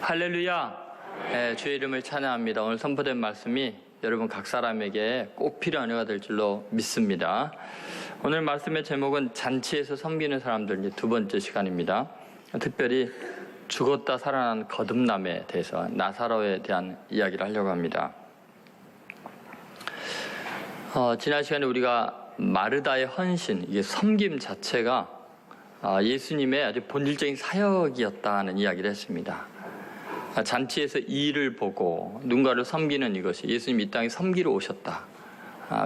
할렐루야. 주의 이름을 찬양합니다. 오늘 선포된 말씀이 여러분 각 사람에게 꼭 필요한 은혜가 될 줄로 믿습니다. 오늘 말씀의 제목은 잔치에서 섬기는 사람들, 두 번째 시간입니다. 특별히 죽었다 살아난 거듭남에 대해서 나사로에 대한 이야기를 하려고 합니다. 지난 시간에 우리가 마르다의 헌신, 이게 섬김 자체가 예수님의 아주 본질적인 사역이었다는 이야기를 했습니다. 잔치에서 일을 보고 누군가를 섬기는 이것이 예수님 이 땅에 섬기러 오셨다.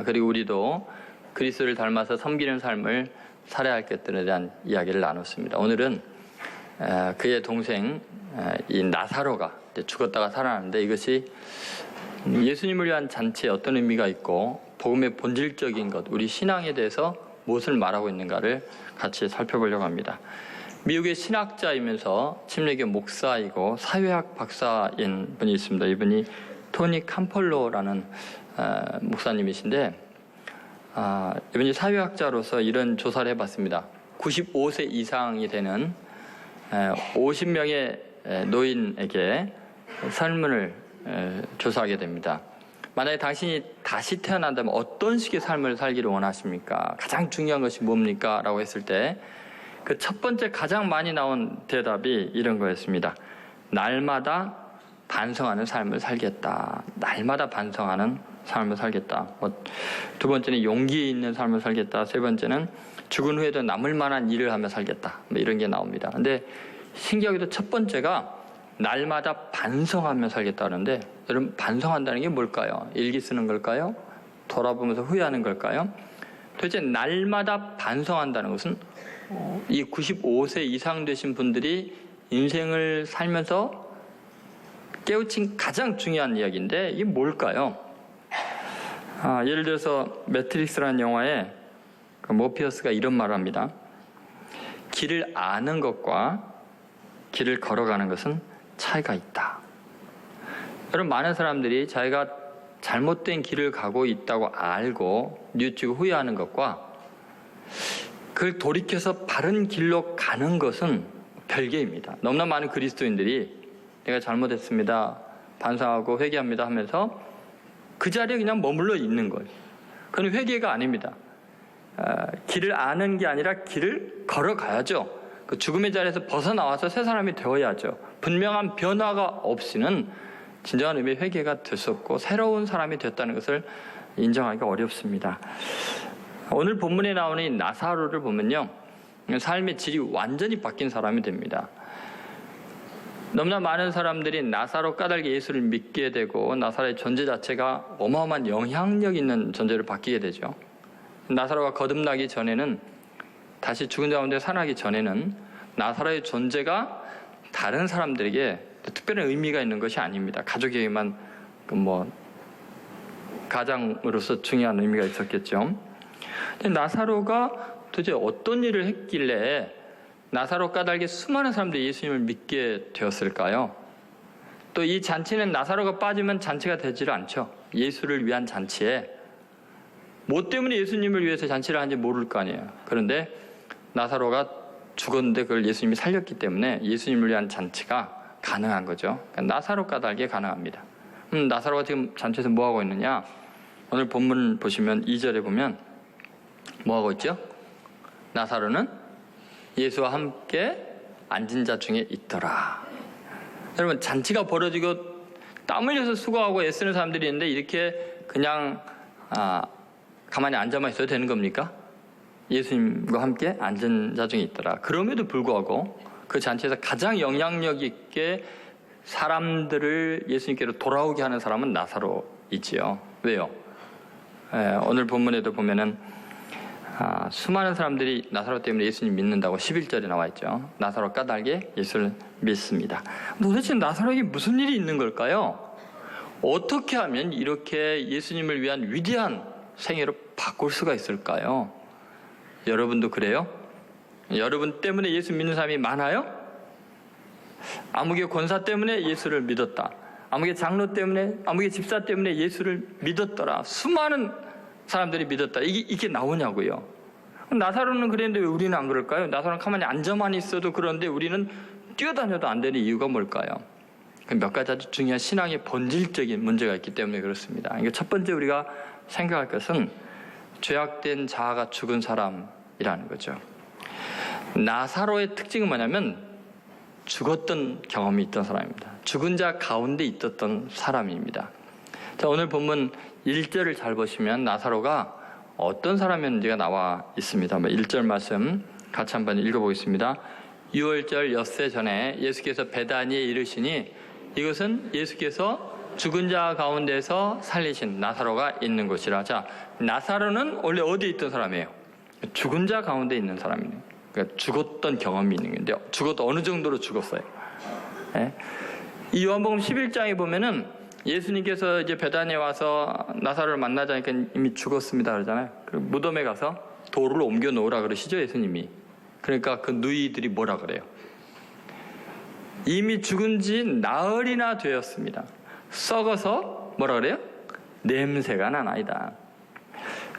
그리고 우리도 그리스도를 닮아서 섬기는 삶을 살아야 할 것들에 대한 이야기를 나눴습니다. 오늘은 그의 동생 이 나사로가 죽었다가 살아났는데 이것이 예수님을 위한 잔치에 어떤 의미가 있고 복음의 본질적인 것, 우리 신앙에 대해서 무엇을 말하고 있는가를 같이 살펴보려고 합니다. 미국의 신학자이면서 침례교 목사이고 사회학 박사인 분이 있습니다. 이분이 토니 캄펄로라는 목사님이신데 이분이 사회학자로서 이런 조사를 해봤습니다. 95세 이상이 되는 50명의 노인에게 설문을 조사하게 됩니다. 만약에 당신이 다시 태어난다면 어떤 식의 삶을 살기를 원하십니까? 가장 중요한 것이 뭡니까? 라고 했을 때 그 첫 번째 가장 많이 나온 대답이 이런 거였습니다. 날마다 반성하는 삶을 살겠다. 날마다 반성하는 삶을 살겠다. 두 번째는 용기 있는 삶을 살겠다. 세 번째는 죽은 후에도 남을 만한 일을 하며 살겠다. 이런 게 나옵니다. 근데 신기하게도 첫 번째가 날마다 반성하며 살겠다는데 여러분 반성한다는 게 뭘까요? 일기 쓰는 걸까요? 돌아보면서 후회하는 걸까요? 도대체 날마다 반성한다는 것은 이 95세 이상 되신 분들이 인생을 살면서 깨우친 가장 중요한 이야기인데 이게 뭘까요? 예를 들어서 매트릭스라는 영화에 모피어스가 이런 말을 합니다. 길을 아는 것과 길을 걸어가는 것은 차이가 있다. 여러분 많은 사람들이 자기가 잘못된 길을 가고 있다고 알고 뉘우치고 후회하는 것과 그걸 돌이켜서 바른 길로 가는 것은 별개입니다. 너무나 많은 그리스도인들이 내가 잘못했습니다. 반성하고 회개합니다 하면서 그 자리에 그냥 머물러 있는 거예요. 그건 회개가 아닙니다. 길을 아는 게 아니라 길을 걸어가야죠. 그 죽음의 자리에서 벗어나와서 새 사람이 되어야죠. 분명한 변화가 없이는 진정한 의미의 회개가 될 수 없고 새로운 사람이 됐다는 것을 인정하기가 어렵습니다. 오늘 본문에 나오는 이 나사로를 보면요, 삶의 질이 완전히 바뀐 사람이 됩니다. 너무나 많은 사람들이 나사로 까닭에 예수를 믿게 되고 나사로의 존재 자체가 어마어마한 영향력 있는 존재로 바뀌게 되죠. 나사로가 거듭나기 전에는, 다시 죽은 자 가운데 살아나기 전에는 나사로의 존재가 다른 사람들에게 특별한 의미가 있는 것이 아닙니다. 가족에게만 가장으로서 중요한 의미가 있었겠죠. 근데 나사로가 도대체 어떤 일을 했길래 나사로 까닭에 수많은 사람들이 예수님을 믿게 되었을까요? 또 이 잔치는 나사로가 빠지면 잔치가 되지를 않죠. 예수를 위한 잔치에 뭐 때문에 예수님을 위해서 잔치를 하는지 모를 거 아니에요. 그런데 나사로가 죽었는데 그걸 예수님이 살렸기 때문에 예수님을 위한 잔치가 가능한 거죠. 그러니까 나사로 까닭에 가능합니다. 나사로가 지금 잔치에서 뭐 하고 있느냐? 오늘 본문 보시면 2절에 보면 뭐 하고 있죠? 나사로는 예수와 함께 앉은 자 중에 있더라. 여러분 잔치가 벌어지고 땀 흘려서 수고하고 애쓰는 사람들이 있는데 이렇게 그냥 가만히 앉아만 있어도 되는 겁니까? 예수님과 함께 앉은 자 중에 있더라. 그럼에도 불구하고 그 잔치에서 가장 영향력 있게 사람들을 예수님께로 돌아오게 하는 사람은 나사로이지요. 왜요? 오늘 본문에도 보면은 수많은 사람들이 나사로 때문에 예수님 믿는다고 11절에 나와 있죠. 나사로 까닭에 예수를 믿습니다. 도대체 나사로에게 무슨 일이 있는 걸까요? 어떻게 하면 이렇게 예수님을 위한 위대한 생애로 바꿀 수가 있을까요? 여러분도 그래요? 여러분 때문에 예수 믿는 사람이 많아요? 아무개 권사 때문에 예수를 믿었다. 아무개 장로 때문에, 아무개 집사 때문에 예수를 믿었더라. 수많은 사람들이 믿었다. 이게 나오냐고요. 나사로는 그랬는데 왜 우리는 안 그럴까요? 나사로는 가만히 앉아만 있어도 그런데 우리는 뛰어다녀도 안 되는 이유가 뭘까요? 몇 가지 아주 중요한 신앙의 본질적인 문제가 있기 때문에 그렇습니다. 그러니까 첫 번째 우리가 생각할 것은 죄악된 자아가 죽은 사람이라는 거죠. 나사로의 특징은 뭐냐면 죽었던 경험이 있던 사람입니다. 죽은 자 가운데 있었던 사람입니다. 자, 오늘 본문 1절을 잘 보시면 나사로가 어떤 사람이었는지가 나와 있습니다. 1절 말씀 같이 한번 읽어보겠습니다. 6월절 엿새 전에 예수께서 베다니에 이르시니 이것은 예수께서 죽은 자 가운데서 살리신 나사로가 있는 곳이라. 자, 나사로는 원래 어디에 있던 사람이에요? 죽은 자 가운데 있는 사람이에요. 그러니까 죽었던 경험이 있는 건데요. 어느 정도로 죽었어요? 네? 이 요한복음 11장에 보면은 예수님께서 이제 베다니에 와서 나사로를 만나자니까 이미 죽었습니다 그러잖아요. 무덤에 가서 돌을 옮겨 놓으라 그러시죠, 예수님이. 그러니까 그 누이들이 뭐라 그래요? 이미 죽은 지 나흘이나 되었습니다. 썩어서 뭐라 그래요? 냄새가 나나이다.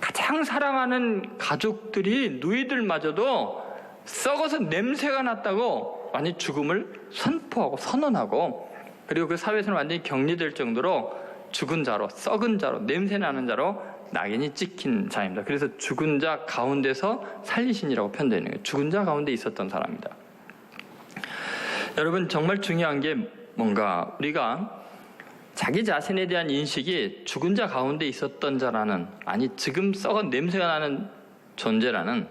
가장 사랑하는 가족들이 누이들마저도 썩어서 냄새가 났다고 많이 죽음을 선포하고 선언하고, 그리고 그 사회에서는 완전히 격리될 정도로 죽은 자로, 썩은 자로, 냄새나는 자로 낙인이 찍힌 자입니다. 그래서 죽은 자 가운데서 살리신이라고 표현되어 있는 거예요. 죽은 자 가운데 있었던 사람입니다. 여러분, 정말 중요한 게 뭔가 우리가 자기 자신에 대한 인식이 죽은 자 가운데 있었던 자라는, 아니 지금 썩은 냄새가 나는 존재라는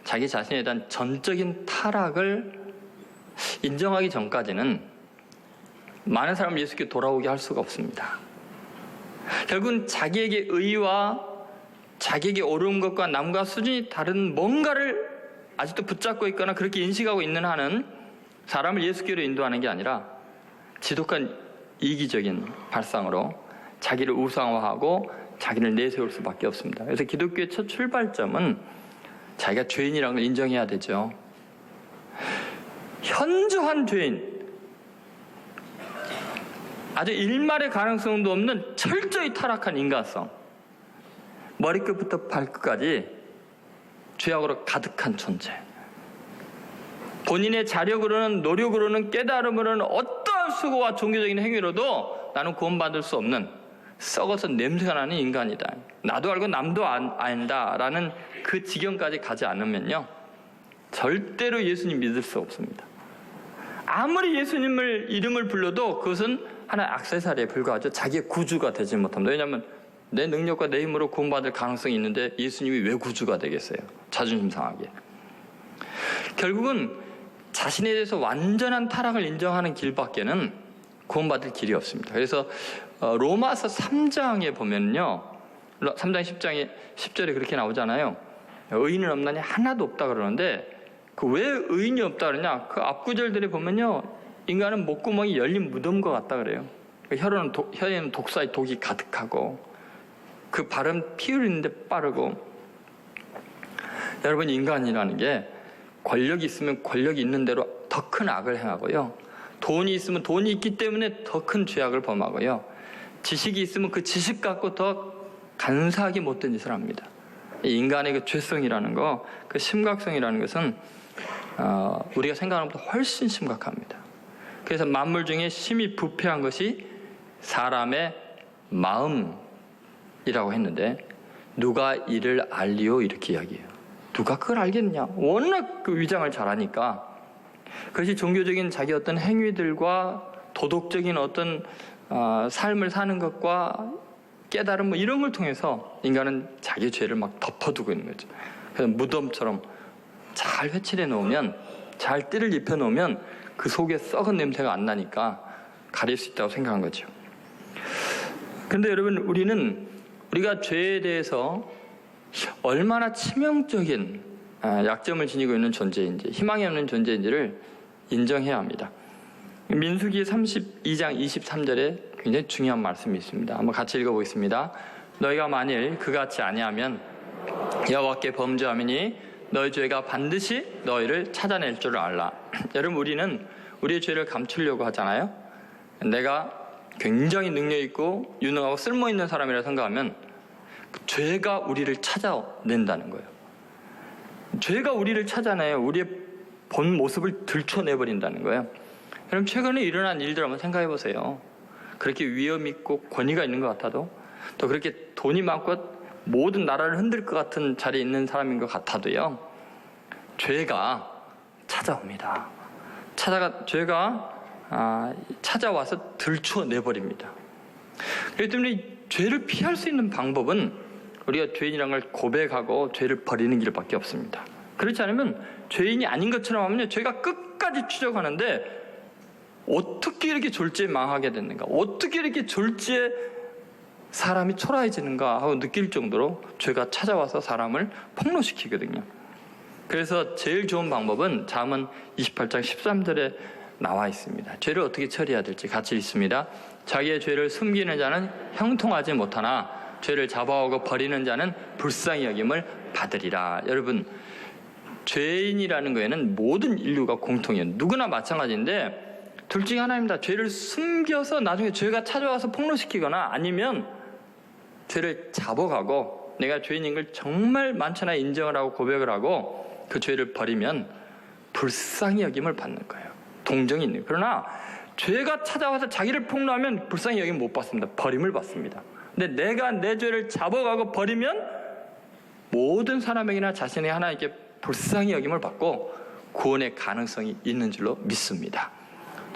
자기 자신에 대한 전적인 타락을 인정하기 전까지는 많은 사람을 예수께 돌아오게 할 수가 없습니다. 결국은 자기에게 의와 자기에게 옳은 것과 남과 수준이 다른 뭔가를 아직도 붙잡고 있거나 그렇게 인식하고 있는 한은 사람을 예수께로 인도하는 게 아니라 지독한 이기적인 발상으로 자기를 우상화하고 자기를 내세울 수밖에 없습니다. 그래서 기독교의 첫 출발점은 자기가 죄인이라는 걸 인정해야 되죠. 현저한 죄인, 아주 일말의 가능성도 없는 철저히 타락한 인간성, 머리끝부터 발끝까지 죄악으로 가득한 존재, 본인의 자력으로는, 노력으로는, 깨달음으로는 어떠한 수고와 종교적인 행위로도 나는 구원받을 수 없는 썩어서 냄새가 나는 인간이다, 나도 알고 남도 안다라는 그 지경까지 가지 않으면요 절대로 예수님 믿을 수 없습니다. 아무리 예수님을 이름을 불러도 그것은 하나의 액세서리에 불과하죠. 자기의 구주가 되지 못합니다. 왜냐하면 내 능력과 내 힘으로 구원받을 가능성이 있는데 예수님이 왜 구주가 되겠어요? 자존심 상하게. 결국은 자신에 대해서 완전한 타락을 인정하는 길밖에는 구원받을 길이 없습니다. 그래서 로마서 3장에 보면요, 3장 10절에 그렇게 나오잖아요. 의인은 없나니 하나도 없다 그러는데, 그 왜 의인이 없다 그러냐, 그 앞구절들에 보면요 인간은 목구멍이 열린 무덤과 같다 그래요. 혀에는 독사의 독이 가득하고 그 발은 피 흘리는데 빠르고. 여러분, 인간이라는 게 권력이 있으면 권력이 있는 대로 더 큰 악을 행하고요, 돈이 있으면 돈이 있기 때문에 더 큰 죄악을 범하고요, 지식이 있으면 그 지식 갖고 더 간사하게 못된 짓을 합니다. 인간의 그 죄성이라는 거, 그 심각성이라는 것은 우리가 생각하는 것보다 훨씬 심각합니다. 그래서 만물 중에 심히 부패한 것이 사람의 마음이라고 했는데, 누가 이를 알리오 이렇게 이야기해요. 누가 그걸 알겠냐? 워낙 그 위장을 잘하니까. 그것이 종교적인 자기 어떤 행위들과 도덕적인 어떤 삶을 사는 것과 깨달음 뭐 이런 걸 통해서 인간은 자기 죄를 막 덮어두고 있는 거죠. 그래서 무덤처럼 잘 회칠해 놓으면, 잘 띠를 입혀 놓으면 그 속에 썩은 냄새가 안 나니까 가릴 수 있다고 생각한 거죠. 그런데 여러분, 우리가 죄에 대해서 얼마나 치명적인 약점을 지니고 있는 존재인지, 희망이 없는 존재인지를 인정해야 합니다. 민수기 32장 23절에 굉장히 중요한 말씀이 있습니다. 한번 같이 읽어보겠습니다. 너희가 만일 그같이 아니하면 여호와께 범죄하미니 너희 죄가 반드시 너희를 찾아낼 줄을 알라. 여러분, 우리는 우리의 죄를 감추려고 하잖아요. 내가 굉장히 능력 있고 유능하고 쓸모있는 사람이라 생각하면 죄가 우리를 찾아낸다는 거예요. 죄가 우리를 찾아내요. 우리의 본 모습을 들춰내버린다는 거예요. 여러분 최근에 일어난 일들 한번 생각해 보세요. 그렇게 위험 있고 권위가 있는 것 같아도, 또 그렇게 돈이 많고 모든 나라를 흔들 것 같은 자리에 있는 사람인 것 같아도요, 죄가 찾아옵니다. 죄가 찾아와서 들추어 내버립니다. 그렇기 때문에 죄를 피할 수 있는 방법은 우리가 죄인이라는 걸 고백하고 죄를 버리는 길밖에 없습니다. 그렇지 않으면 죄인이 아닌 것처럼 하면 죄가 끝까지 추적하는데, 어떻게 이렇게 졸지에 망하게 됐는가, 어떻게 이렇게 졸지에 사람이 초라해지는가 하고 느낄 정도로 죄가 찾아와서 사람을 폭로시키거든요. 그래서 제일 좋은 방법은 잠언 28장 13절에 나와 있습니다. 죄를 어떻게 처리해야 될지 같이 읽습니다. 자기의 죄를 숨기는 자는 형통하지 못하나 죄를 잡아오고 버리는 자는 불쌍히 여김을 받으리라. 여러분, 죄인이라는 거에는 모든 인류가 공통이에요. 누구나 마찬가지인데, 둘 중에 하나입니다. 죄를 숨겨서 나중에 죄가 찾아와서 폭로시키거나, 아니면 죄를 잡아가고 내가 죄인인 걸 정말 많잖아 인정을 하고 고백을 하고 그 죄를 버리면 불쌍히 여김을 받는 거예요. 동정이 있는. 그러나 죄가 찾아와서 자기를 폭로하면 불쌍히 여김 못 받습니다. 버림을 받습니다. 근데 내가 내 죄를 잡아가고 버리면 모든 사람에게나 자신의 하나님께 불쌍히 여김을 받고 구원의 가능성이 있는 줄로 믿습니다.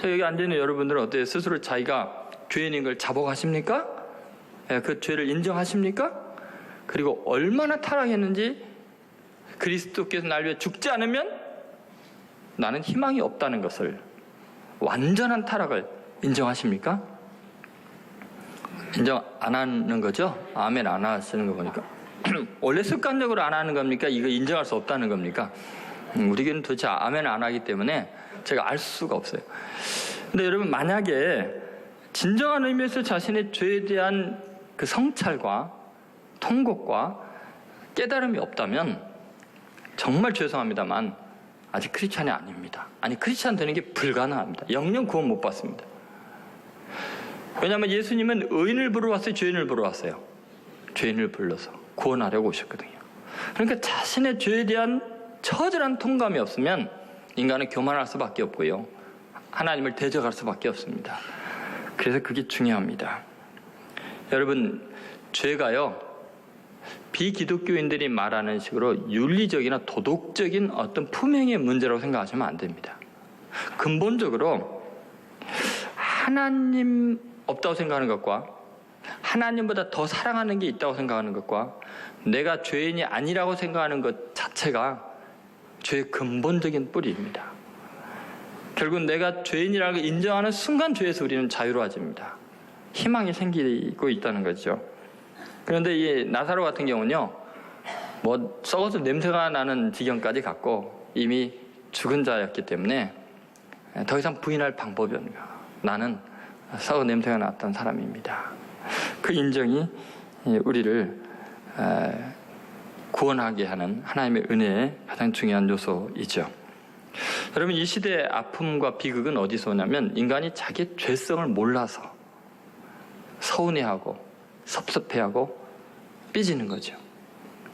자, 여기 앉아있는 여러분들은 어때요? 스스로 자기가 죄인인 걸 잡아가십니까? 그 죄를 인정하십니까? 그리고 얼마나 타락했는지, 그리스도께서 날 위해 죽지 않으면 나는 희망이 없다는 것을, 완전한 타락을 인정하십니까? 인정 안 하는 거죠? 아멘 안 하시는 거 보니까. 원래 습관적으로 안 하는 겁니까? 이거 인정할 수 없다는 겁니까? 우리에게는 도대체 아멘 안 하기 때문에 제가 알 수가 없어요. 근데 여러분, 만약에 진정한 의미에서 자신의 죄에 대한 그 성찰과 통곡과 깨달음이 없다면 정말 죄송합니다만 아직 크리스찬이 아닙니다. 아니, 크리스찬 되는 게 불가능합니다. 영영 구원 못 받습니다. 왜냐하면 예수님은 의인을 부르러 왔어요? 죄인을 부르러 왔어요? 죄인을 불러서 구원하려고 오셨거든요. 그러니까 자신의 죄에 대한 처절한 통감이 없으면 인간은 교만할 수밖에 없고요, 하나님을 대적할 수밖에 없습니다. 그래서 그게 중요합니다. 여러분, 죄가요, 비기독교인들이 말하는 식으로 윤리적이나 도덕적인 어떤 품행의 문제라고 생각하시면 안 됩니다. 근본적으로 하나님 없다고 생각하는 것과 하나님보다 더 사랑하는 게 있다고 생각하는 것과 내가 죄인이 아니라고 생각하는 것 자체가 죄의 근본적인 뿌리입니다. 결국 내가 죄인이라는 걸 인정하는 순간 죄에서 우리는 자유로워집니다. 희망이 생기고 있다는 거죠. 그런데 이 나사로 같은 경우는요, 뭐 썩어서 냄새가 나는 지경까지 갔고 이미 죽은 자였기 때문에 더 이상 부인할 방법이 없는 거예요. 나는 썩어 냄새가 났던 사람입니다. 그 인정이 우리를 구원하게 하는 하나님의 은혜의 가장 중요한 요소이죠. 여러분, 이 시대의 아픔과 비극은 어디서 오냐면 인간이 자기의 죄성을 몰라서 서운해하고 섭섭해하고 삐지는 거죠.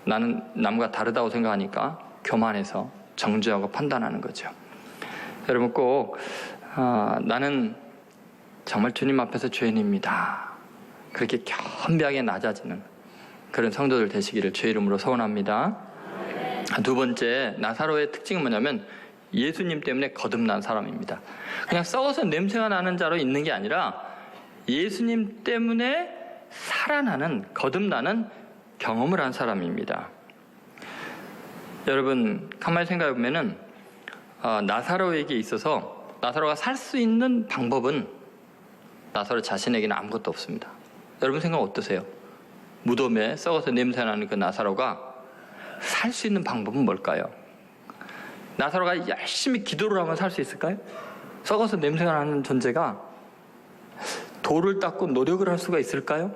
나는 남과 다르다고 생각하니까 교만해서 정죄하고 판단하는 거죠. 여러분, 꼭 나는 정말 주님 앞에서 죄인입니다, 그렇게 겸비하게 낮아지는 그런 성도들 되시기를 주의 이름으로 소원합니다. 두 번째, 나사로의 특징은 뭐냐면 예수님 때문에 거듭난 사람입니다. 그냥 썩어서 냄새가 나는 자로 있는 게 아니라 예수님 때문에 살아나는, 거듭나는 경험을 한 사람입니다. 여러분, 가만히 생각해 보면은 나사로에게 있어서 나사로가 살 수 있는 방법은 나사로 자신에게는 아무것도 없습니다. 여러분 생각 어떠세요? 무덤에 썩어서 냄새나는 그 나사로가 살 수 있는 방법은 뭘까요? 나사로가 열심히 기도를 하면 살 수 있을까요? 썩어서 냄새가 나는 존재가 돌을 닦고 노력을 할 수가 있을까요?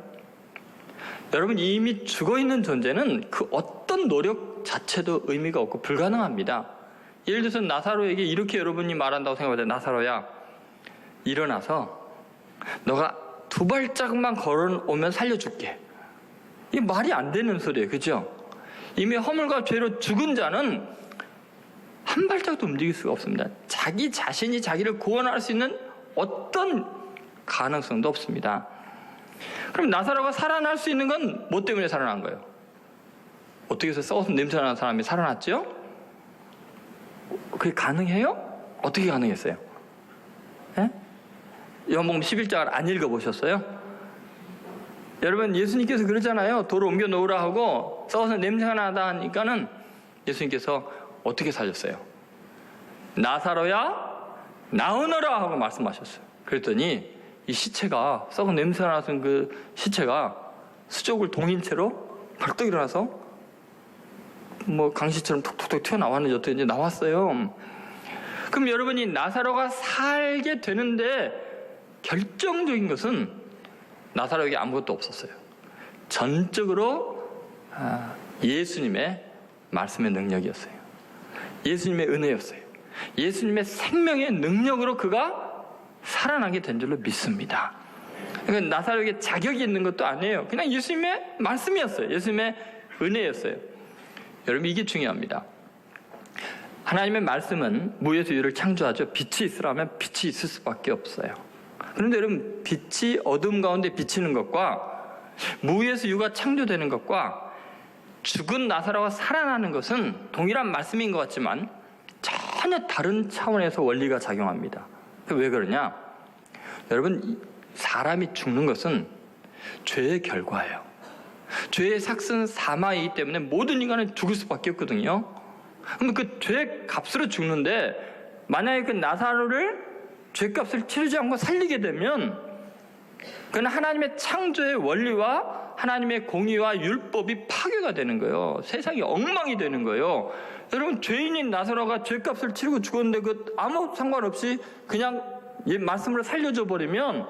여러분, 이미 죽어있는 존재는 그 어떤 노력 자체도 의미가 없고 불가능합니다. 예를 들어서 나사로에게 이렇게 여러분이 말한다고 생각해봐요. 나사로야, 일어나서 너가 두 발짝만 걸어오면 살려줄게. 이게 말이 안 되는 소리예요. 그죠? 이미 허물과 죄로 죽은 자는 한 발짝도 움직일 수가 없습니다. 자기 자신이 자기를 구원할 수 있는 어떤 가능성도 없습니다. 그럼 나사로가 살아날 수 있는 건 뭐 때문에 살아난 거예요? 어떻게 해서 썩어서 냄새나는 사람이 살아났죠? 그게 가능해요? 어떻게 가능했어요? 예? 요한복음 11장을 안 읽어보셨어요? 여러분, 예수님께서 그러잖아요. 돌을 옮겨 놓으라 하고 썩어서 냄새가 나다 하니까는 예수님께서 어떻게 살렸어요? 나사로야 나오너라 하고 말씀하셨어요. 그랬더니 이 시체가, 썩은 냄새가 나던 그 시체가 수족을 동인 채로 벌떡 일어나서 뭐 강시처럼 톡톡톡 튀어나왔는지 어떻게 이제 나왔어요. 그럼 여러분이 나사로가 살게 되는데 결정적인 것은 나사로에게 아무것도 없었어요. 전적으로 예수님의 말씀의 능력이었어요. 예수님의 은혜였어요. 예수님의 생명의 능력으로 그가 살아나게 된 줄로 믿습니다. 그러니까 나사로에게 자격이 있는 것도 아니에요. 그냥 예수님의 말씀이었어요. 예수님의 은혜였어요. 여러분, 이게 중요합니다. 하나님의 말씀은 무에서 유를 창조하죠. 빛이 있으라면 빛이 있을 수밖에 없어요. 그런데 여러분, 빛이 어둠 가운데 비치는 것과 무에서 유가 창조되는 것과 죽은 나사로가 살아나는 것은 동일한 말씀인 것 같지만 전혀 다른 차원에서 원리가 작용합니다. 왜 그러냐? 여러분, 사람이 죽는 것은 죄의 결과예요. 죄의 삭은 사망이기 때문에 모든 인간은 죽을 수밖에 없거든요. 그럼 그 죄의 값으로 죽는데 만약에 그 나사로를 죄값을 치르지 않고 살리게 되면 그건 하나님의 창조의 원리와 하나님의 공의와 율법이 파괴가 되는 거예요. 세상이 엉망이 되는 거예요. 여러분, 죄인인 나사로가 죄값을 치르고 죽었는데 그 아무 상관없이 그냥 말씀으로 살려줘 버리면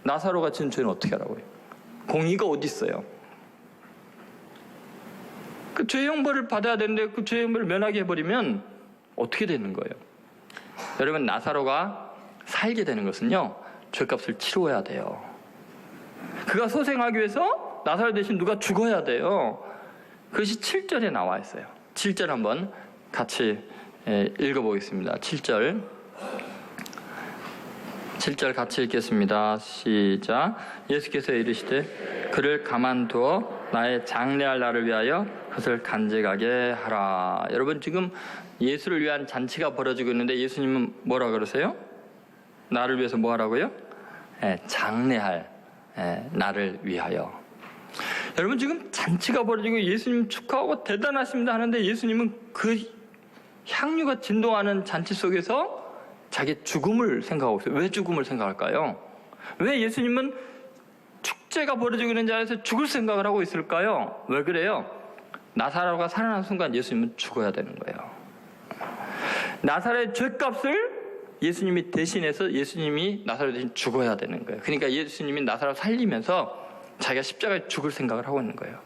나사로가 지은 죄는 어떻게 하라고요? 공의가 어디 있어요? 그 죄 형벌을 받아야 되는데 그 죄 형벌을 면하게 해버리면 어떻게 되는 거예요? 여러분, 나사로가 살게 되는 것은요, 죄값을 치루어야 돼요. 그가 소생하기 위해서 나사로 대신 누가 죽어야 돼요. 그것이 7절에 나와 있어요. 7절 한번 같이 읽어보겠습니다. 7절 같이 읽겠습니다. 시작. 예수께서 이르시되 그를 가만두어 나의 장례할 날을 위하여 그것을 간직하게 하라. 여러분, 지금 예수를 위한 잔치가 벌어지고 있는데 예수님은 뭐라 그러세요? 나를 위해서 뭐 하라고요? 장례할 나를 위하여. 여러분, 지금 잔치가 벌어지고 예수님 축하하고 대단하십니다 하는데 예수님은 그 향유가 진동하는 잔치 속에서 자기 죽음을 생각하고 있어요. 왜 죽음을 생각할까요? 왜 예수님은 축제가 벌어지고 있는 자리에서 죽을 생각을 하고 있을까요? 왜 그래요? 나사로가 살아난 순간 예수님은 죽어야 되는 거예요. 나사로의 죄값을 예수님이 대신해서 예수님이 나사로 대신 죽어야 되는 거예요. 그러니까 예수님이 나사로 살리면서 자기가 십자가에 죽을 생각을 하고 있는 거예요.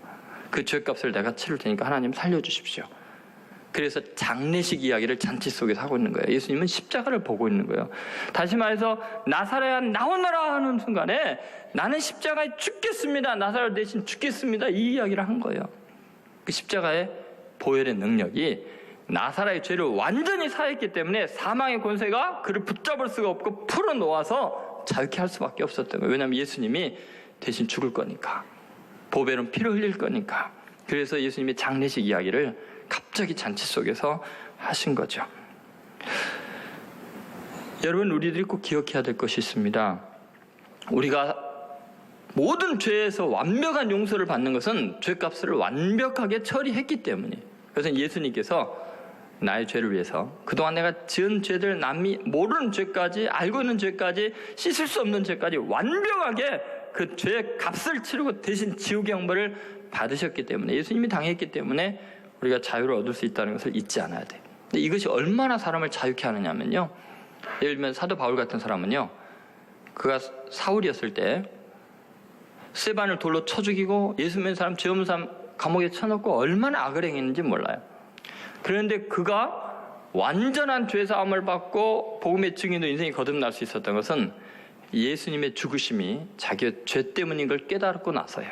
그 죄값을 내가 치를 테니까 하나님 살려주십시오. 그래서 장례식 이야기를 잔치 속에서 하고 있는 거예요. 예수님은 십자가를 보고 있는 거예요. 다시 말해서 나사로야 나오너라 하는 순간에 나는 십자가에 죽겠습니다. 나사로 대신 죽겠습니다. 이 이야기를 한 거예요. 그 십자가의 보혈의 능력이 나사로의 죄를 완전히 사했기 때문에 사망의 권세가 그를 붙잡을 수가 없고 풀어놓아서 자유케 할 수밖에 없었던 거예요. 왜냐하면 예수님이 대신 죽을 거니까. 보배는 피를 흘릴 거니까. 그래서 예수님이 장례식 이야기를 갑자기 잔치 속에서 하신 거죠. 여러분, 우리들이 꼭 기억해야 될 것이 있습니다. 우리가 모든 죄에서 완벽한 용서를 받는 것은 죄값을 완벽하게 처리했기 때문이에요. 그래서 예수님께서 나의 죄를 위해서 그동안 내가 지은 죄들, 남이 모르는 죄까지, 알고 있는 죄까지, 씻을 수 없는 죄까지 완벽하게 그 죄의 값을 치르고 대신 지옥의 형벌을 받으셨기 때문에, 예수님이 당했기 때문에 우리가 자유를 얻을 수 있다는 것을 잊지 않아야 돼요. 근데 이것이 얼마나 사람을 자유케 하느냐면요, 예를 들면 사도 바울 같은 사람은요, 그가 사울이었을 때 스데반을 돌로 쳐 죽이고 예수 믿는 사람, 죄 없는 사람 감옥에 쳐넣고 얼마나 악을 행했는지 몰라요. 그런데 그가 완전한 죄사함을 받고 복음의 증인으로 인생이 거듭날 수 있었던 것은 예수님의 죽으심이 자기의 죄 때문인 걸 깨달고 나서요.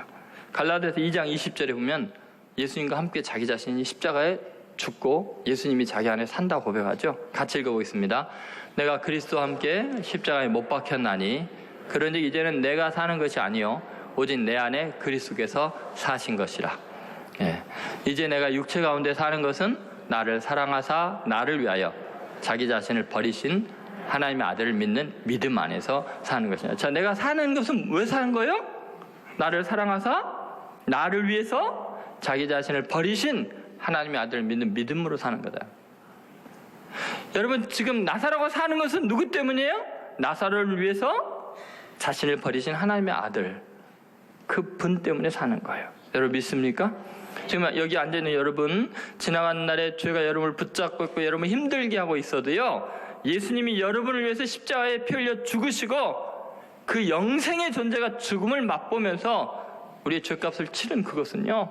갈라디아서 2장 20절에 보면 예수님과 함께 자기 자신이 십자가에 죽고 예수님이 자기 안에 산다고 고백하죠. 같이 읽어보겠습니다. 내가 그리스도와 함께 십자가에 못 박혔나니 그런즉 이제는 내가 사는 것이 아니요 오직 내 안에 그리스도께서 사신 것이라. 이제 내가 육체 가운데 사는 것은 나를 사랑하사 나를 위하여 자기 자신을 버리신 하나님의 아들을 믿는 믿음 안에서 사는 것이냐. 자, 내가 사는 것은 왜 사는 거예요? 나를 사랑하사 나를 위해서 자기 자신을 버리신 하나님의 아들을 믿는 믿음으로 사는 거다. 여러분, 지금 나사로가 사는 것은 누구 때문이에요? 나사로를 위해서 자신을 버리신 하나님의 아들, 그 분 때문에 사는 거예요. 여러분 믿습니까? 지금 여기 앉아있는 여러분, 지나간 날에 죄가 여러분을 붙잡고 있고 여러분 힘들게 하고 있어도요, 예수님이 여러분을 위해서 십자가에 피 흘려 죽으시고 그 영생의 존재가 죽음을 맛보면서 우리의 죄값을 치른 그것은요,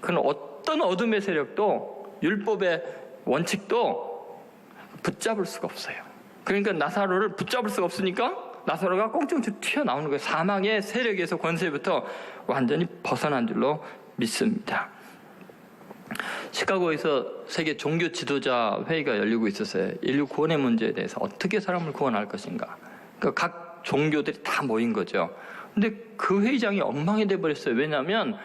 그건 어떤 어둠의 세력도 율법의 원칙도 붙잡을 수가 없어요. 그러니까 나사로를 붙잡을 수가 없으니까 나사로가 꽁충충 튀어나오는 거예요. 사망의 세력에서 권세부터 완전히 벗어난 줄로 믿습니다. 시카고에서 세계 종교 지도자 회의가 열리고 있었어요. 인류 구원의 문제에 대해서 어떻게 사람을 구원할 것인가. 그러니까 각 종교들이 다 모인 거죠. 근데 그 회의장이 엉망이 돼버렸어요. 왜냐하면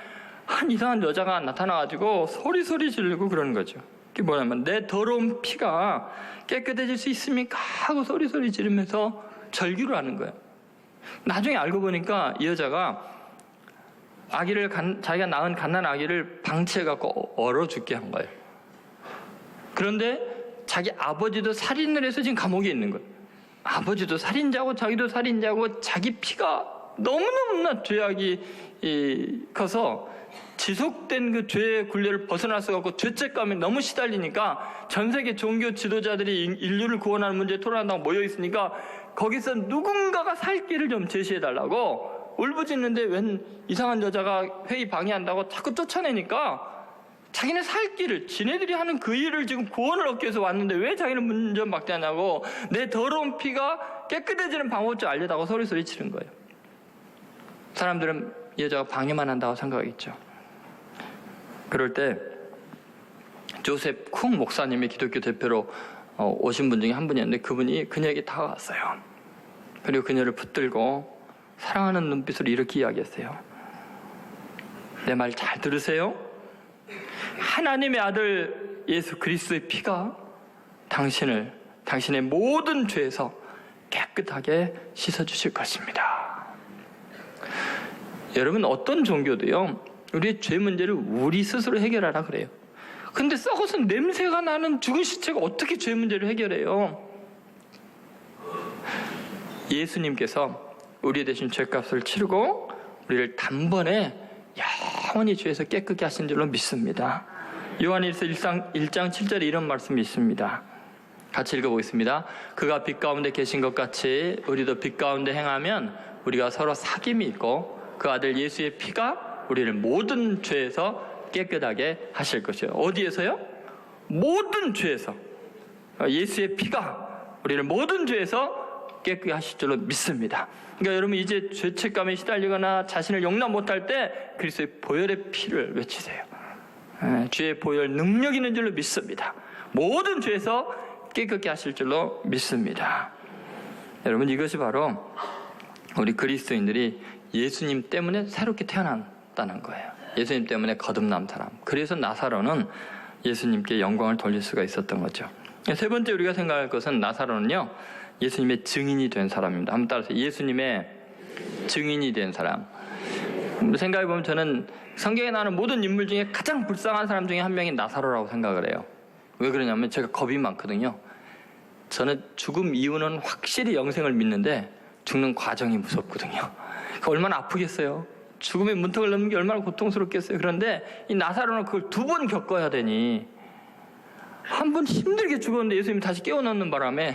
한 이상한 여자가 나타나가지고 소리 지르고 그러는 거죠. 그게 뭐냐면 내 더러운 피가 깨끗해질 수 있습니까? 하고 소리 지르면서 절규를 하는 거예요. 나중에 알고 보니까 이 여자가 자기가 낳은 갓난 아기를 방치해갖고 얼어 죽게 한 거예요. 그런데 자기 아버지도 살인을 해서 지금 감옥에 있는 거예요. 아버지도 살인자고 자기도 살인자고 자기 피가 너무너무나 죄악이 커서 지속된 그 죄의 굴레를 벗어날 수가 없고 죄책감에 너무 시달리니까 전 세계 종교 지도자들이 인류를 구원하는 문제에 토론한다고 모여 있으니까 거기서 누군가가 살 길을 좀 제시해달라고 울부짖는데 웬 이상한 여자가 회의 방해한다고 자꾸 쫓아내니까 자기네 살 길을, 지네들이 하는 그 일을 지금 구원을 얻기 위해서 왔는데 왜 자기는 문전박대하냐고 내 더러운 피가 깨끗해지는 방법을 좀 알려다고 소리 치는 거예요. 사람들은 이 여자가 방해만 한다고 생각하겠죠. 그럴 때 조셉 쿵 목사님이 기독교 대표로 오신 분 중에 한 분이었는데 그분이 그녀에게 다가왔어요. 그리고 그녀를 붙들고 사랑하는 눈빛으로 이렇게 이야기했어요. 내 말 잘 들으세요. 하나님의 아들 예수 그리스도의 피가 당신의 모든 죄에서 깨끗하게 씻어주실 것입니다. 여러분, 어떤 종교도요, 우리의 죄 문제를 우리 스스로 해결하라 그래요. 근데 썩어서 냄새가 나는 죽은 시체가 어떻게 죄 문제를 해결해요? 예수님께서 우리 대신 죄값을 치르고 우리를 단번에 영원히 죄에서 깨끗게 하신 줄로 믿습니다. 요한일서 1장 7절에 이런 말씀이 있습니다. 같이 읽어보겠습니다. 그가 빛 가운데 계신 것 같이 우리도 빛 가운데 행하면 우리가 서로 사귐이 있고 그 아들 예수의 피가 우리를 모든 죄에서 깨끗하게 하실 것이에요. 어디에서요? 모든 죄에서. 예수의 피가 우리를 모든 죄에서 깨끗하게 하실 줄로 믿습니다. 그러니까 여러분, 이제 죄책감에 시달리거나 자신을 용납 못할 때 그리스도의 보혈의 피를 외치세요. 주의 보혈 능력 있는 줄로 믿습니다. 모든 죄에서 깨끗게 하실 줄로 믿습니다. 여러분, 이것이 바로 우리 그리스도인들이 예수님 때문에 새롭게 태어났다는 거예요. 예수님 때문에 거듭난 사람. 그래서 나사로는 예수님께 영광을 돌릴 수가 있었던 거죠. 세 번째 우리가 생각할 것은 나사로는요, 예수님의 증인이 된 사람입니다. 한번 따라서 예수님의 증인이 된 사람. 생각해보면 저는 성경에 나오는 모든 인물 중에 가장 불쌍한 사람 중에 한 명이 나사로라고 생각을 해요. 왜 그러냐면 제가 겁이 많거든요. 저는 죽음 이후는 확실히 영생을 믿는데 죽는 과정이 무섭거든요. 얼마나 아프겠어요. 죽음의 문턱을 넘는 게 얼마나 고통스럽겠어요. 그런데 이 나사로는 그걸 2번 겪어야 되니 한 번 힘들게 죽었는데 예수님이 다시 깨워넣는 바람에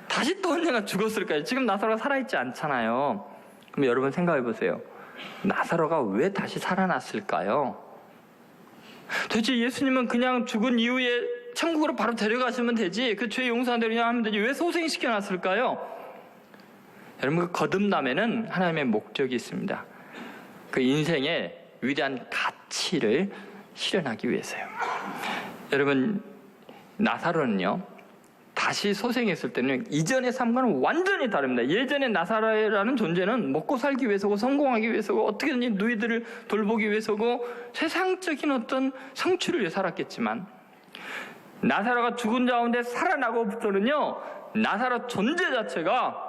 다시 또 언젠가 죽었을까요? 지금 나사로가 살아있지 않잖아요. 그럼 여러분 생각해 보세요. 나사로가 왜 다시 살아났을까요? 도대체 예수님은 그냥 죽은 이후에 천국으로 바로 데려가시면 되지, 그 죄 용서한 대로 그냥 하면 되지, 왜 소생시켜놨을까요? 여러분, 그 거듭남에는 하나님의 목적이 있습니다. 그 인생의 위대한 가치를 실현하기 위해서요. 여러분, 나사로는요, 다시 소생했을 때는 이전의 삶과는 완전히 다릅니다. 예전에 나사로라는 존재는 먹고 살기 위해서고 성공하기 위해서고 어떻게든지 누이들을 돌보기 위해서고 세상적인 어떤 성취를 위해 살았겠지만, 나사로가 죽은 가운데 살아나고부터는요, 나사로 존재 자체가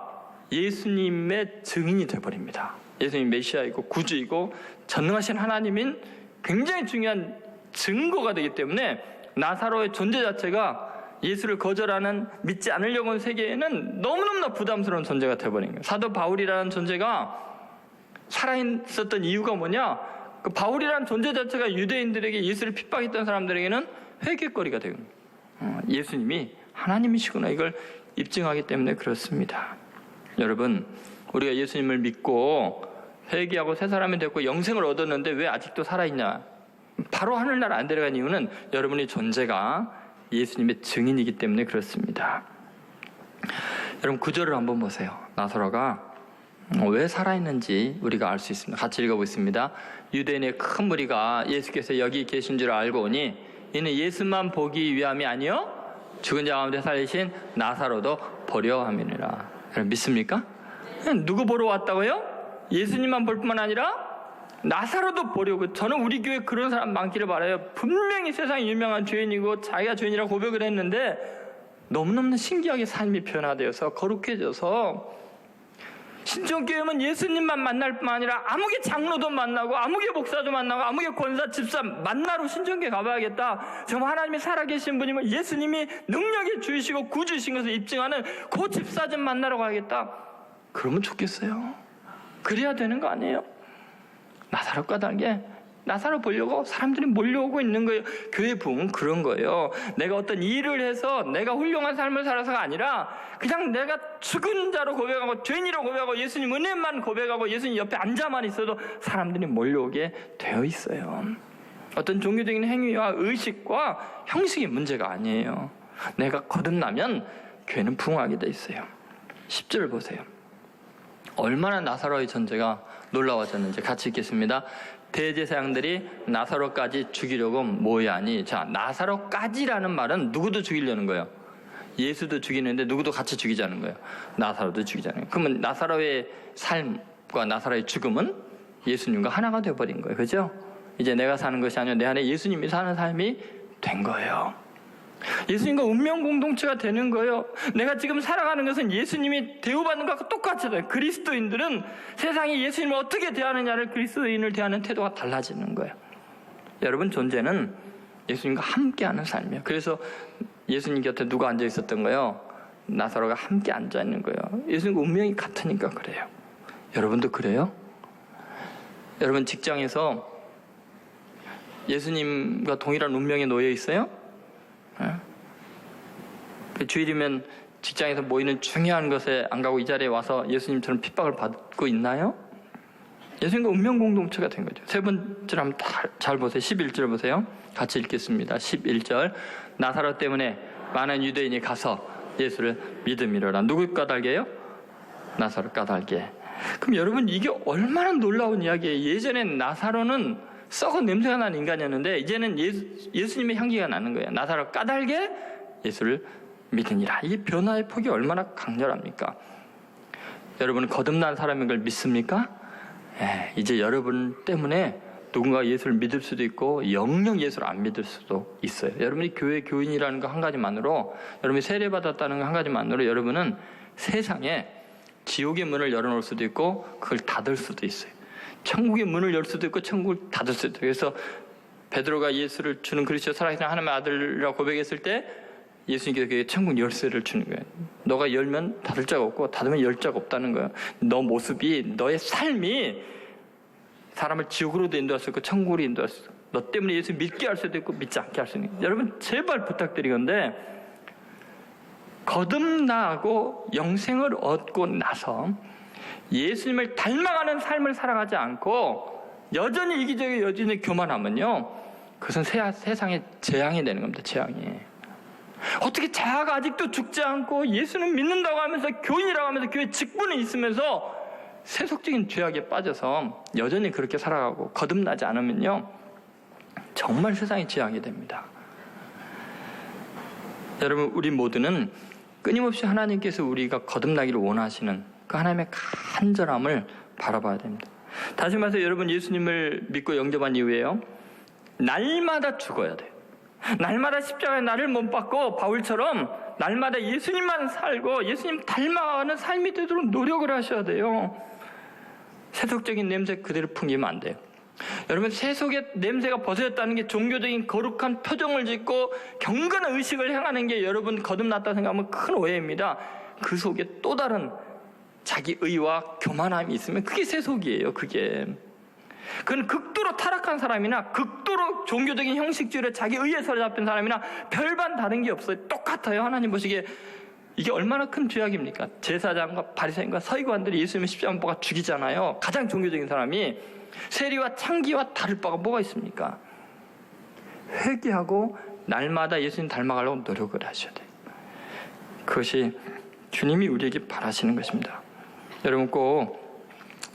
예수님의 증인이 되어버립니다. 예수님 메시아이고 구주이고 전능하신 하나님인 굉장히 중요한 증거가 되기 때문에 나사로의 존재 자체가 예수를 거절하는, 믿지 않으려고 하는 세계에는 너무너무나 부담스러운 존재가 되어버린 거예요. 사도 바울이라는 존재가 살아있었던 이유가 뭐냐? 그 바울이라는 존재 자체가 유대인들에게, 예수를 핍박했던 사람들에게는 회개거리가 되는 거예요. 예수님이 하나님이시구나, 이걸 입증하기 때문에 그렇습니다. 여러분, 우리가 예수님을 믿고 회개하고 새 사람이 됐고 영생을 얻었는데 왜 아직도 살아있냐? 바로 하늘나라 안 데려간 이유는 여러분의 존재가 예수님의 증인이기 때문에 그렇습니다. 여러분, 구절을 한번 보세요. 나사로가 왜 살아있는지 우리가 알 수 있습니다. 같이 읽어보겠습니다. 유대인의 큰 무리가 예수께서 여기 계신 줄 알고 오니 이는 예수만 보기 위함이 아니요 죽은 자 가운데 살리신 나사로도 보려 함이니라. 여러분, 믿습니까? 누구 보러 왔다고요? 예수님만 볼 뿐만 아니라 나사로도 보려고. 저는 우리 교회 그런 사람 많기를 바라요. 분명히 세상에 유명한 죄인이고 자기가 죄인이라고 고백을 했는데 너무너무 신기하게 삶이 변화되어서 거룩해져서, 신천교회 오면 예수님만 만날 뿐만 아니라 아무개 장로도 만나고 아무개 목사도 만나고 아무개 권사 집사 만나러 신천교회 가봐야겠다. 정말 하나님이 살아계신 분이면 예수님이 능력의 주이시고 구주이신 것을 입증하는 그 집사 좀 만나러 가야겠다. 그러면 좋겠어요. 그래야 되는 거 아니에요? 나사로과 다르게 나사로 보려고 사람들이 몰려오고 있는 거예요. 교회 부흥은 그런 거예요. 내가 어떤 일을 해서 내가 훌륭한 삶을 살아서가 아니라 그냥 내가 죽은 자로 고백하고 죄인이라고 고백하고 예수님 은혜만 고백하고 예수님 옆에 앉아만 있어도 사람들이 몰려오게 되어 있어요. 어떤 종교적인 행위와 의식과 형식이 문제가 아니에요. 내가 거듭나면 교회는 부흥하게 돼 있어요. 10절 보세요. 얼마나 나사로의 존재가 놀라워졌는지 같이 읽겠습니다. 대제사장들이 나사로까지 죽이려고 모여하니, 자, 나사로까지라는 말은 누구도 죽이려는 거예요. 예수도 죽이는데 누구도 같이 죽이자는 거예요. 나사로도 죽이자는 거예요. 그러면 나사로의 삶과 나사로의 죽음은 예수님과 하나가 되어버린 거예요. 그죠? 이제 내가 사는 것이 아니라 내 안에 예수님이 사는 삶이 된 거예요. 예수님과 운명 공동체가 되는 거예요. 내가 지금 살아가는 것은 예수님이 대우받는 것과 똑같이 돼요. 그리스도인들은 세상이 예수님을 어떻게 대하느냐를 그리스도인을 대하는 태도가 달라지는 거예요. 여러분, 존재는 예수님과 함께하는 삶이에요. 그래서 예수님 곁에 누가 앉아 있었던 거예요? 나사로가 함께 앉아 있는 거예요. 예수님과 운명이 같으니까 그래요. 여러분도 그래요? 여러분, 직장에서 예수님과 동일한 운명에 놓여 있어요? 주일이면 직장에서 모이는 중요한 것에 안 가고 이 자리에 와서 예수님처럼 핍박을 받고 있나요? 예수님과 운명 공동체가 된 거죠. 세 번째로 한번 잘 보세요. 11절 보세요. 같이 읽겠습니다. 11절. 나사로 때문에 많은 유대인이 가서 예수를 믿음이로라. 누구 까닭이에요? 나사로 까닭에. 그럼 여러분, 이게 얼마나 놀라운 이야기예요. 예전엔 나사로는 썩은 냄새가 나는 인간이었는데 이제는 예수님의 향기가 나는 거예요. 나사로 까닭에 예수를 믿으니라. 이 변화의 폭이 얼마나 강렬합니까? 여러분은 거듭난 사람인 걸 믿습니까? 이제 여러분 때문에 누군가 예수를 믿을 수도 있고 영영 예수를 안 믿을 수도 있어요. 여러분이 교회 교인이라는 거 한 가지만으로, 여러분이 세례받았다는 거 한 가지만으로 여러분은 세상에 지옥의 문을 열어놓을 수도 있고 그걸 닫을 수도 있어요. 천국의 문을 열 수도 있고 천국을 닫을 수도 있어요. 그래서 베드로가 예수를 주는 그리스도 살아계신 하나님의 아들이라고 고백했을 때 예수님께서 천국 열쇠를 주는 거예요. 너가 열면 닫을 자가 없고 닫으면 열 자가 없다는 거예요. 너 모습이, 너의 삶이 사람을 지옥으로도 인도할 수 있고 천국으로 인도할 수 있고, 너 때문에 예수 믿게 할 수도 있고 믿지 않게 할 수도 있고. 여러분, 제발 부탁드리건데 거듭나고 영생을 얻고 나서 예수님을 닮아가는 삶을 살아가지 않고 여전히 이기적이고 여전히 교만하면요, 그것은 세상의 재앙이 되는 겁니다. 재앙이. 어떻게 자아가 아직도 죽지 않고 예수는 믿는다고 하면서 교인이라고 하면서 교회 직분에 있으면서 세속적인 죄악에 빠져서 여전히 그렇게 살아가고 거듭나지 않으면요, 정말 세상이 재앙이 됩니다. 여러분, 우리 모두는 끊임없이 하나님께서 우리가 거듭나기를 원하시는 그 하나님의 간절함을 바라봐야 됩니다. 다시 말해서 여러분, 예수님을 믿고 영접한 이후에요, 날마다 죽어야 돼요. 날마다 십자가에 나를 못 박고 바울처럼 날마다 예수님만 살고 예수님 닮아가는 삶이 되도록 노력을 하셔야 돼요. 세속적인 냄새 그대로 풍기면 안 돼요. 여러분, 세속의 냄새가 벗어졌다는 게 종교적인 거룩한 표정을 짓고 경건한 의식을 행하는 게 여러분 거듭났다 생각하면 큰 오해입니다. 그 속에 또 다른 자기 의와 교만함이 있으면 그게 세속이에요. 그건 극도로 타락한 사람이나 극도로 종교적인 형식주의에 자기 의에 사로잡힌 사람이나 별반 다른 게 없어요. 똑같아요. 하나님 보시기에 이게 얼마나 큰 죄악입니까? 제사장과 바리새인과 서기관들이 예수님을 십자가에 못 박아 죽이잖아요. 가장 종교적인 사람이. 세리와 창기와 다를 바가 뭐가 있습니까? 회개하고 날마다 예수님 닮아가려고 노력을 하셔야 돼요. 그것이 주님이 우리에게 바라시는 것입니다. 여러분, 꼭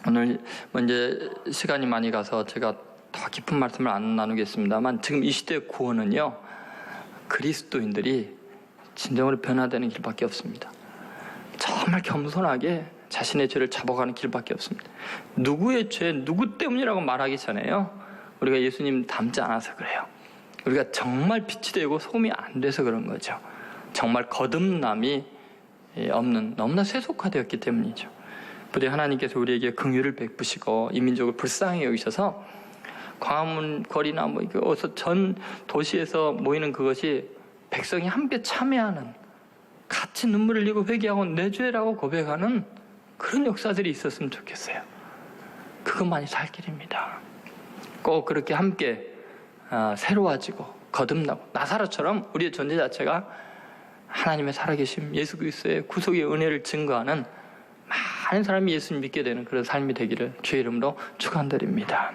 오늘 이제 시간이 많이 가서 제가 더 깊은 말씀을 안 나누겠습니다만, 지금 이 시대의 구원은요, 그리스도인들이 진정으로 변화되는 길밖에 없습니다. 정말 겸손하게 자신의 죄를 잡아가는 길밖에 없습니다. 누구의 죄, 누구 때문이라고 말하기 전에요, 우리가 예수님 닮지 않아서 그래요. 우리가 정말 빛이 되고 소금이 안 돼서 그런 거죠. 정말 거듭남이 없는, 너무나 세속화되었기 때문이죠. 부디 하나님께서 우리에게 긍휼을 베푸시고 이 민족을 불쌍히 여기셔서 광화문 거리나 어서 전 도시에서 모이는 그것이 백성이 함께 참여하는, 같이 눈물을 흘리고 회개하고 내 죄라고 고백하는 그런 역사들이 있었으면 좋겠어요. 그것만이 살 길입니다. 꼭 그렇게 함께 새로워지고 거듭나고, 나사로처럼 우리의 존재 자체가 하나님의 살아계심, 예수 그리스도의 구속의 은혜를 증거하는 많은 사람이 예수를 믿게 되는 그런 삶이 되기를 주의 이름으로 축원드립니다.